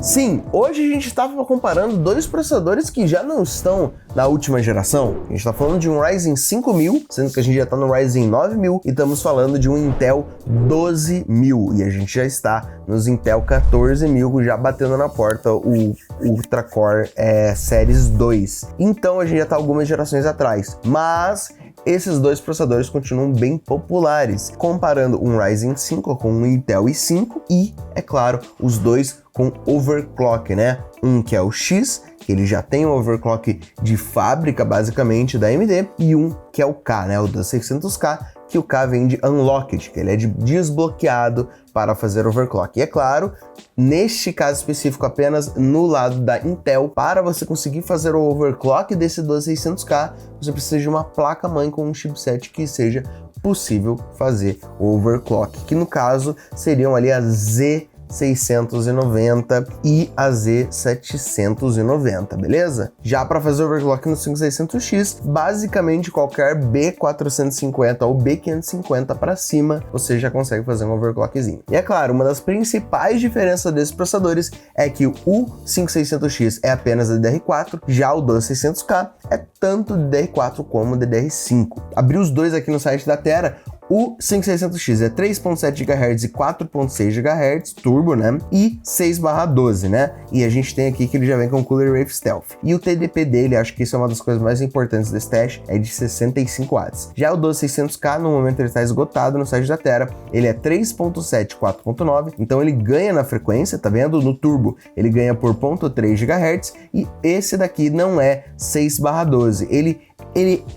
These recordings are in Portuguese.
Sim, hoje a gente estava comparando dois processadores que já não estão na última geração. A gente está falando de um Ryzen 5000, sendo que a gente já está no Ryzen 9000, e estamos falando de um Intel 12000, e a gente já está nos Intel 14000, já batendo na porta o Ultra Core Series 2. Então a gente já está algumas gerações atrás, mas esses dois processadores continuam bem populares, comparando um Ryzen 5 com um Intel i5 e, é claro, os dois com overclock, né? Um que é o X, que ele já tem um overclock de fábrica, basicamente, da AMD, e um que é o K, né? O 2600K, que o K vem de unlocked, que ele é desbloqueado para fazer overclock. E é claro, neste caso específico apenas no lado da Intel, para você conseguir fazer o overclock desse 2600K, você precisa de uma placa-mãe com um chipset que seja possível fazer o overclock, que no caso seriam ali a Z690 e a Z790, beleza? Já para fazer overclock no 5600X, basicamente qualquer B450 ou B550 para cima, você já consegue fazer um overclockzinho. E é claro, uma das principais diferenças desses processadores é que o 5600X é apenas DDR4, já o 2600K é tanto DDR4 como DDR5. Abri os dois aqui no site da Tera. O 5600X é 3.7 GHz e 4.6 GHz turbo, né? E 6/12, né? E a gente tem aqui que ele já vem com Cooler Wave Stealth. E o TDP dele, acho que isso é uma das coisas mais importantes desse teste, é de 65 watts. Já o 12600K, no momento ele está esgotado no site da Tera, ele é 3.7, 4.9, então ele ganha na frequência, tá vendo? No turbo ele ganha por 0.3 GHz e esse daqui não é 6/12, ele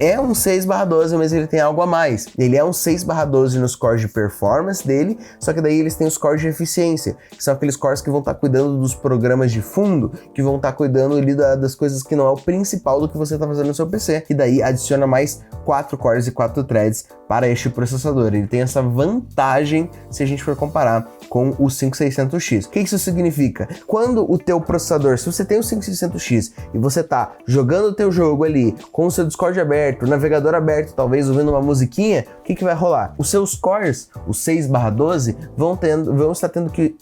é um 6/12, mas ele tem algo a mais. Ele é um 6/12 nos cores de performance dele, só que daí eles têm os cores de eficiência, que são aqueles cores que vão estar cuidando dos programas de fundo, que vão estar cuidando ali das coisas que não é o principal do que você está fazendo no seu PC, e daí adiciona mais 4 cores e 4 threads para este processador. Ele tem essa vantagem se a gente for comparar com o 5600X. O que isso significa? Quando o teu processador, se você tem o 5600X e você está jogando o teu jogo ali com o seu Discord aberto, o navegador aberto, talvez ouvindo uma musiquinha, o que vai rolar? Os seus cores, os 6/12, vão estar tendo que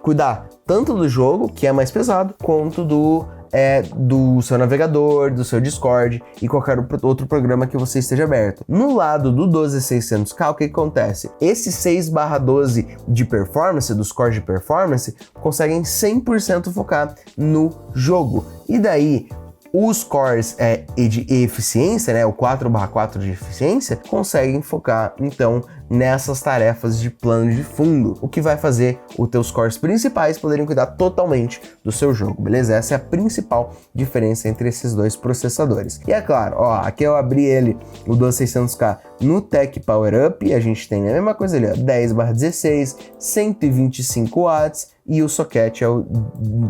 cuidar tanto do jogo, que é mais pesado, quanto do seu navegador, do seu Discord e qualquer outro programa que você esteja aberto. No lado do 12600K, o que acontece? Esse 6/12 de performance, dos cores de performance, conseguem 100% focar no jogo. E daí, os cores de eficiência, né, o 4/4 de eficiência, conseguem focar, então, nessas tarefas de plano de fundo, o que vai fazer os teus cores principais poderem cuidar totalmente do seu jogo, beleza? Essa é a principal diferença entre esses dois processadores. E é claro, ó, aqui eu abri ele, o 12600K, no Tech Power Up, e a gente tem a mesma coisa ali, ó, 10/16, 125 watts, e o socket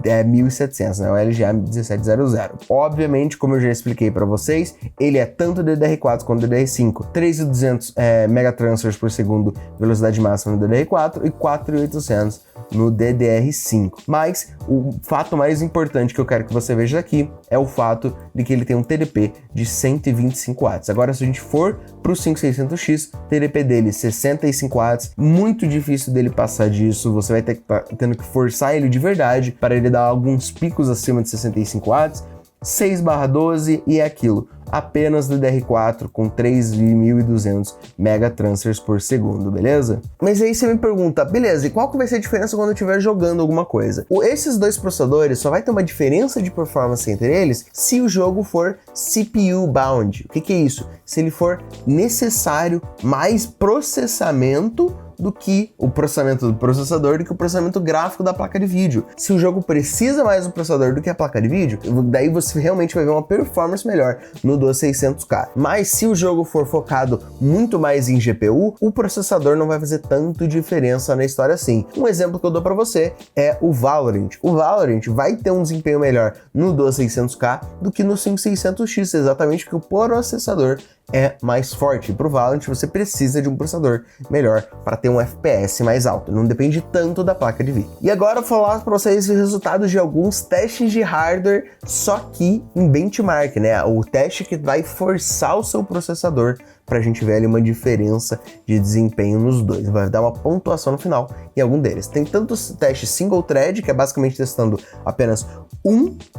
é 1700, né? O LGA 1700. Obviamente, como eu já expliquei para vocês, ele é tanto DDR4 quanto DDR5, 3.200 megatransfers por segundo velocidade máxima no DDR4 e 4.800 no DDR5. Mas o fato mais importante que eu quero que você veja aqui é o fato de que ele tem um TDP de 125 watts. Agora, se a gente for para o 5600X, TDP dele 65 watts, muito difícil dele passar disso, você vai ter que tendo que forçar ele de verdade para ele dar alguns picos acima de 65 watts, 6/12 e é aquilo, apenas DDR4 com 3.200 megatransfers por segundo, beleza? Mas aí você me pergunta, beleza, e qual que vai ser a diferença quando eu estiver jogando alguma coisa? Esses dois processadores só vai ter uma diferença de performance entre eles se o jogo for CPU bound. O que é isso? Se ele for necessário mais processamento do que o processamento do processador, do que o processamento gráfico da placa de vídeo. Se o jogo precisa mais do processador do que a placa de vídeo, daí você realmente vai ver uma performance melhor no 2600K. Mas se o jogo for focado muito mais em GPU, o processador não vai fazer tanto diferença na história assim. Um exemplo que eu dou para você é o Valorant. O Valorant vai ter um desempenho melhor no 2600K do que no 5600X, exatamente porque o processador é mais forte. Para o Valorant você precisa de um processador melhor para ter um FPS mais alto, não depende tanto da placa de vídeo. E agora eu vou falar para vocês os resultados de alguns testes de hardware, só que em benchmark, né? O teste que vai forçar o seu processador pra gente ver ali uma diferença de desempenho nos dois. Vai dar uma pontuação no final em algum deles. Tem tanto o teste single thread, que é basicamente testando apenas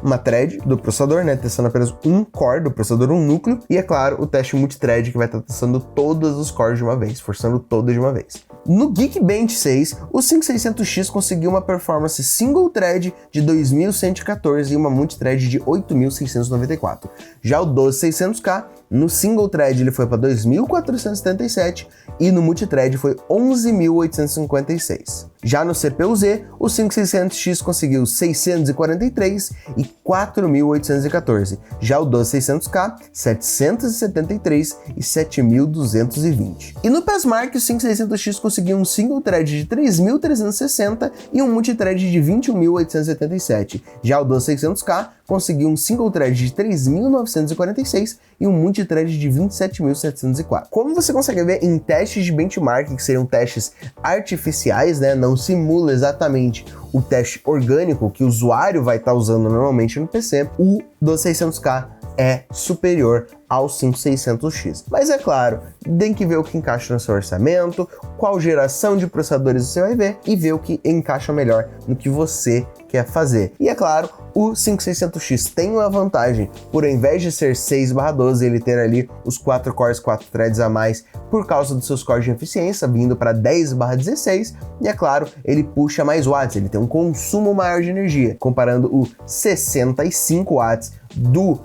uma thread do processador, né? Testando apenas um core do processador, um núcleo. E é claro, o teste multithread, que vai estar testando todos os cores de uma vez, forçando todos de uma vez. No Geekbench 6, o 5600X conseguiu uma performance single thread de 2114 e uma multithread de 8694. Já o 12600K, no single thread ele foi para 2477 e no multithread foi 11.856. Já no CPU-Z, o 5600X conseguiu 643 e 4.814. Já o 12600K, 773 e 7.220. E no PESMARK, o 5600X conseguiu um single thread de 3.360 e um multithread de 21.887. Já o 12600K conseguiu um single thread de 3.946 e um multithread de 27.704. Como você consegue ver em testes de benchmark, que seriam testes artificiais, né, não simula exatamente o teste orgânico que o usuário vai estar usando normalmente no PC, o 12600K é superior ao 5600X. Mas é claro, tem que ver o que encaixa no seu orçamento, qual geração de processadores você vai ver e ver o que encaixa melhor no que você quer fazer. E é claro, o 5600X tem uma vantagem, por ao invés de ser 6/12, ele ter ali os 4 cores, 4 threads a mais por causa dos seus cores de eficiência, vindo para 10/16, e é claro, ele puxa mais watts, ele tem um consumo maior de energia, comparando o 65 watts do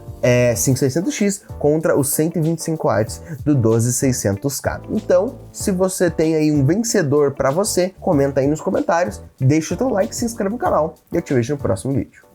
5600X contra os 125 watts do 12600K. Então, se você tem aí um vencedor para você, comenta aí nos comentários, deixa o teu like, se inscreve no canal e eu te vejo no próximo vídeo.